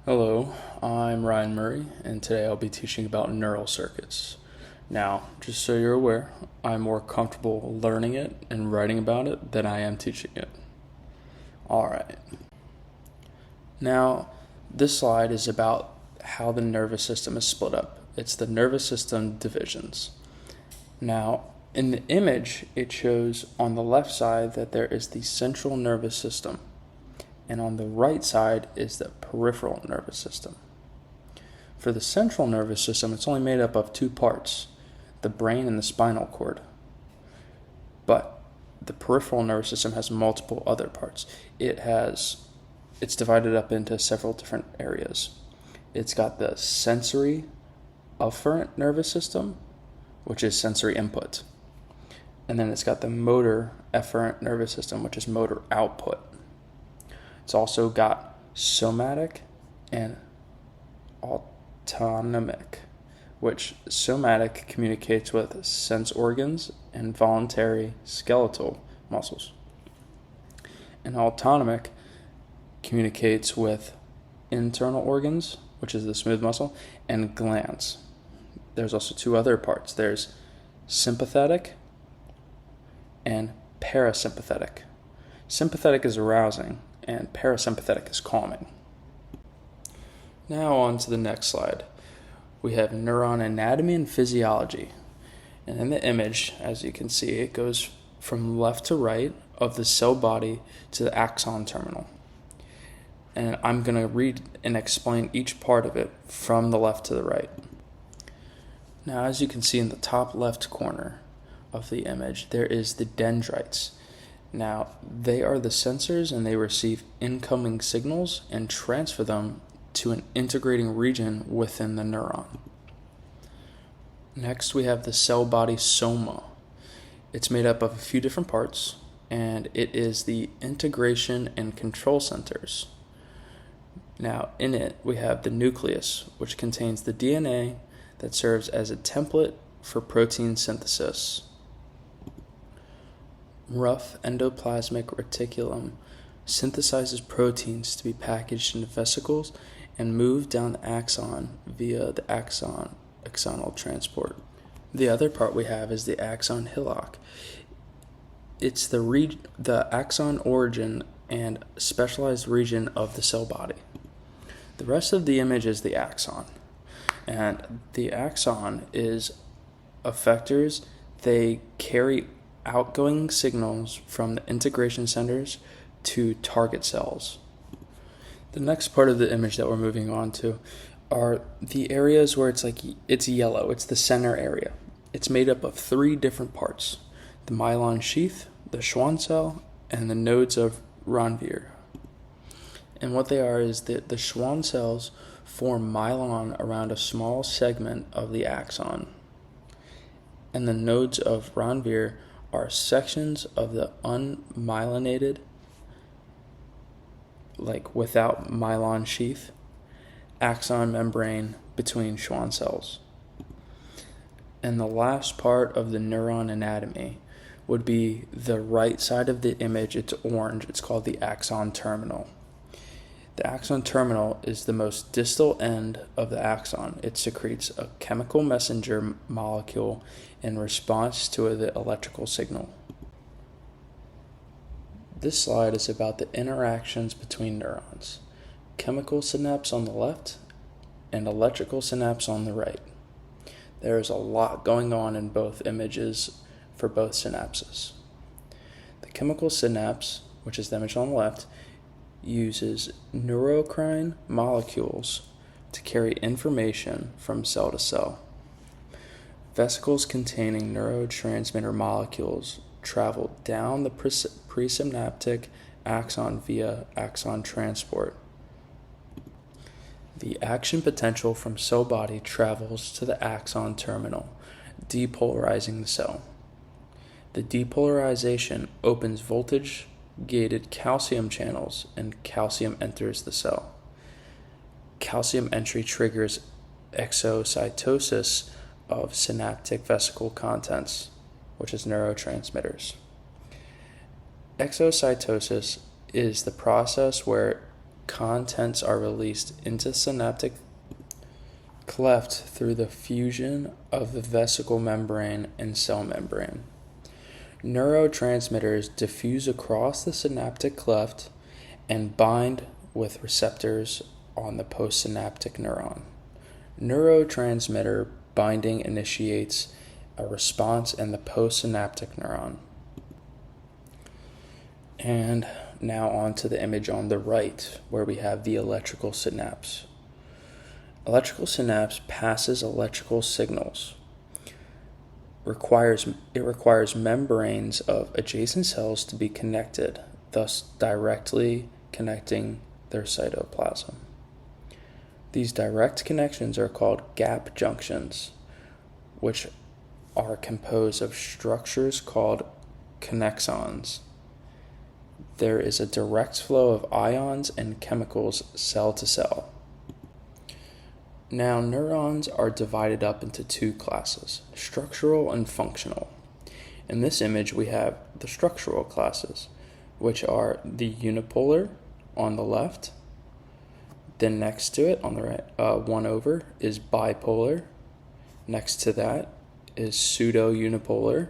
Hello, I'm Ryan Murray, and today I'll be teaching about neural circuits. Now, just so you're aware, I'm more comfortable learning it and writing about it than I am teaching it. Alright. Now, this slide is about how the nervous system is split up. It's the nervous system divisions. Now, in the image, it shows on the left side that there is the central nervous system, and on the right side is the peripheral nervous system. For the central nervous system, it's only made up of two parts, the brain and the spinal cord. But the peripheral nervous system has multiple other parts. It's divided up into several different areas. It's got the sensory afferent nervous system, which is sensory input. And then it's got the motor efferent nervous system, which is motor output. It's also got somatic and autonomic, which somatic communicates with sense organs and voluntary skeletal muscles. And autonomic communicates with internal organs, which is the smooth muscle, and glands. There's also two other parts. There's sympathetic and parasympathetic. Sympathetic is arousing, and parasympathetic is calming. Now on to the next slide. We have neuron anatomy and physiology. And in the image, as you can see, it goes from left to right of the cell body to the axon terminal. And I'm going to read and explain each part of it from the left to the right. Now, as you can see in the top left corner of the image, there is the dendrites. Now, they are the sensors, and they receive incoming signals and transfer them to an integrating region within the neuron. Next, we have the cell body soma. It's made up of a few different parts, and it is the integration and control centers. Now, in it, we have the nucleus, which contains the DNA that serves as a template for protein synthesis. Rough endoplasmic reticulum synthesizes proteins to be packaged into vesicles and moved down the axon via the axonal transport. The other part we have is the axon hillock. It's the axon origin and specialized region of the cell body. The rest of the image is the axon. And the axon is effectors. They carry outgoing signals from the integration centers to target cells. The next part of the image that we're moving on to are the areas where it's yellow. It's the center area. It's made up of three different parts: the myelin sheath, the Schwann cell, and the nodes of Ranvier. And what they are is that the Schwann cells form myelin around a small segment of the axon, and the nodes of Ranvier are sections of the unmyelinated, without myelin sheath, axon membrane between Schwann cells. And the last part of the neuron anatomy would be the right side of the image. It's orange. It's called the axon terminal. The axon terminal is the most distal end of the axon. It secretes a chemical messenger molecule in response to the electrical signal. This slide is about the interactions between neurons: chemical synapse on the left and electrical synapse on the right. There is a lot going on in both images for both synapses. The chemical synapse, which is the image on the left, uses neurocrine molecules to carry information from cell to cell. Vesicles containing neurotransmitter molecules travel down the presynaptic axon via axon transport. The action potential from cell body travels to the axon terminal, depolarizing the cell. The depolarization opens voltage-gated calcium channels, and calcium enters the cell. Calcium entry triggers exocytosis of synaptic vesicle contents, which is neurotransmitters. Exocytosis is the process where contents are released into synaptic cleft through the fusion of the vesicle membrane and cell membrane. Neurotransmitters diffuse across the synaptic cleft and bind with receptors on the postsynaptic neuron. Neurotransmitter binding initiates a response in the postsynaptic neuron. And now on to the image on the right, where we have the electrical synapse. Electrical synapse passes electrical signals. It requires membranes of adjacent cells to be connected, thus directly connecting their cytoplasm. These direct connections are called gap junctions, which are composed of structures called connexons. There is a direct flow of ions and chemicals cell to cell. Now, neurons are divided up into two classes, structural and functional. In this image, we have the structural classes, which are the unipolar on the left. Then next to it, on the right, one over, is bipolar. Next to that is pseudo-unipolar.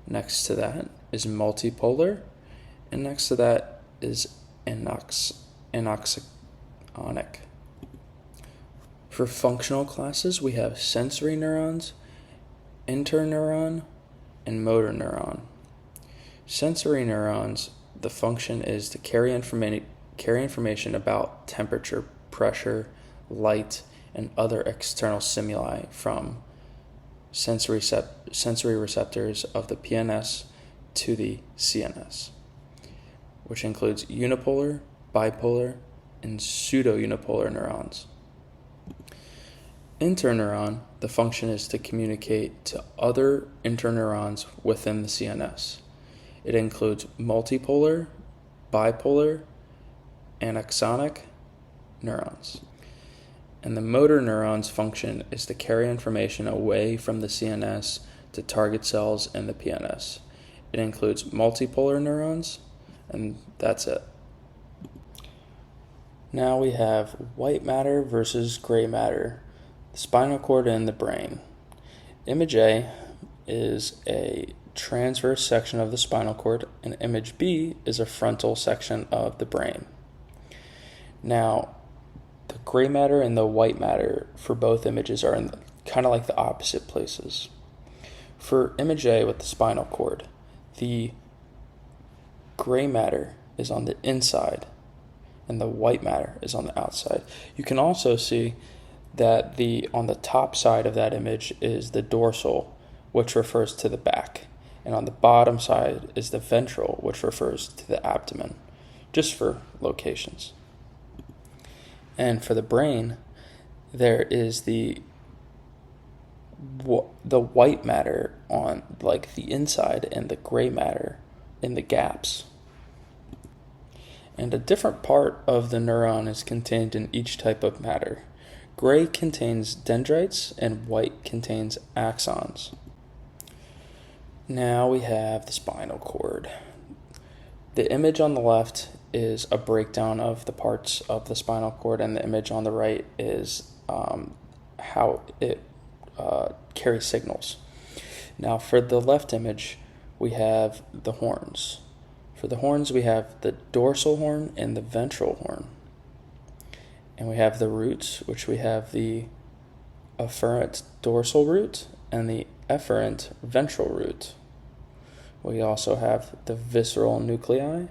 Next to that is multipolar. And next to that is anoxionic. For functional classes, we have sensory neurons, interneuron, and motor neuron. Sensory neurons, the function is to carry information about temperature, pressure, light, and other external stimuli from sensory receptors of the PNS to the CNS, which includes unipolar, bipolar, and pseudo-unipolar neurons. Interneuron, the function is to communicate to other interneurons within the CNS. It includes multipolar, bipolar, and axonic neurons. And the motor neuron's function is to carry information away from the CNS to target cells in the PNS. It includes multipolar neurons, and that's it. Now we have white matter versus gray matter, the spinal cord and the brain. Image A is a transverse section of the spinal cord, and image B is a frontal section of the brain. Now, the gray matter and the white matter for both images are in kind of like the opposite places. For image A with the spinal cord, the gray matter is on the inside and the white matter is on the outside. You can also see that on the top side of that image is the dorsal, which refers to the back, and on the bottom side is the ventral, which refers to the abdomen, just for locations. And for the brain, there is the white matter on like the inside and the gray matter in the gaps. And a different part of the neuron is contained in each type of matter. Gray contains dendrites and white contains axons. Now we have the spinal cord. The image on the left is a breakdown of the parts of the spinal cord, and the image on the right is how it carries signals. Now for the left image, we have the horns. For the horns, we have the dorsal horn and the ventral horn. And we have the roots, which we have the afferent dorsal root and the efferent ventral root. We also have the visceral nuclei,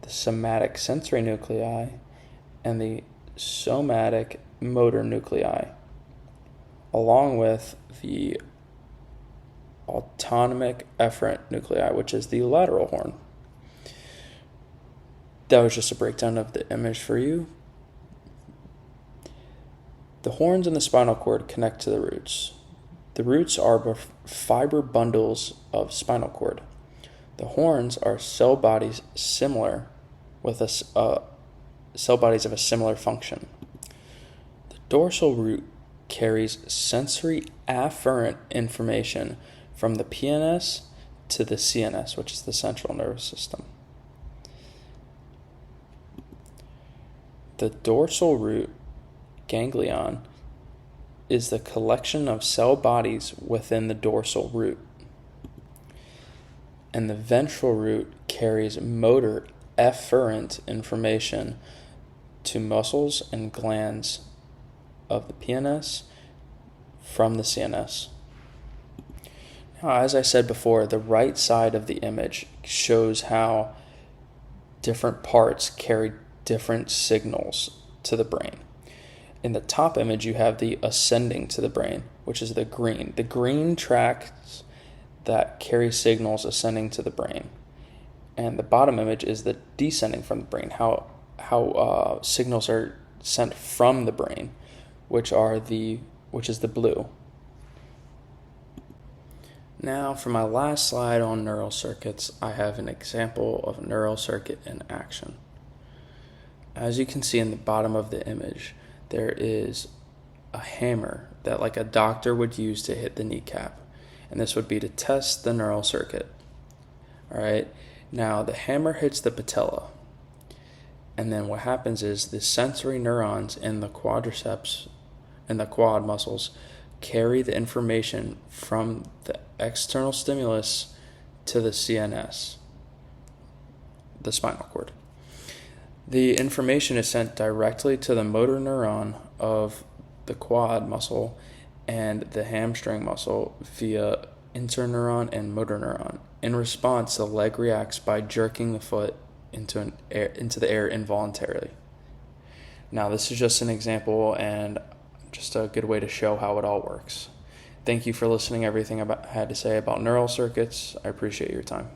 the somatic sensory nuclei, and the somatic motor nuclei, along with the autonomic efferent nuclei, which is the lateral horn. That was just a breakdown of the image for you. The horns in the spinal cord connect to the roots. The roots are fiber bundles of spinal cord. The horns are cell bodies similar with cell bodies of a similar function. The dorsal root carries sensory afferent information from the PNS to the CNS, which is the central nervous system. The dorsal root ganglion is the collection of cell bodies within the dorsal root. And the ventral root carries motor efferent information to muscles and glands of the PNS from the CNS. Now, as I said before, the right side of the image shows how different parts carry different signals to the brain. In the top image, you have the ascending to the brain, which is the green. The green tracks that carry signals ascending to the brain. And the bottom image is the descending from the brain, how signals are sent from the brain, which is the blue. Now, for my last slide on neural circuits, I have an example of a neural circuit in action. As you can see in the bottom of the image, there is a hammer that like a doctor would use to hit the kneecap. And this would be to test the neural circuit. All right. Now, the hammer hits the patella. And then what happens is the sensory neurons in the quadriceps and the quad muscles carry the information from the external stimulus to the CNS, the spinal cord. The information is sent directly to the motor neuron of the quad muscle and the hamstring muscle via interneuron and motor neuron. In response, the leg reacts by jerking the foot into the air involuntarily. Now, this is just an example and just a good way to show how it all works. Thank you for listening to everything I had to say about neural circuits. I appreciate your time.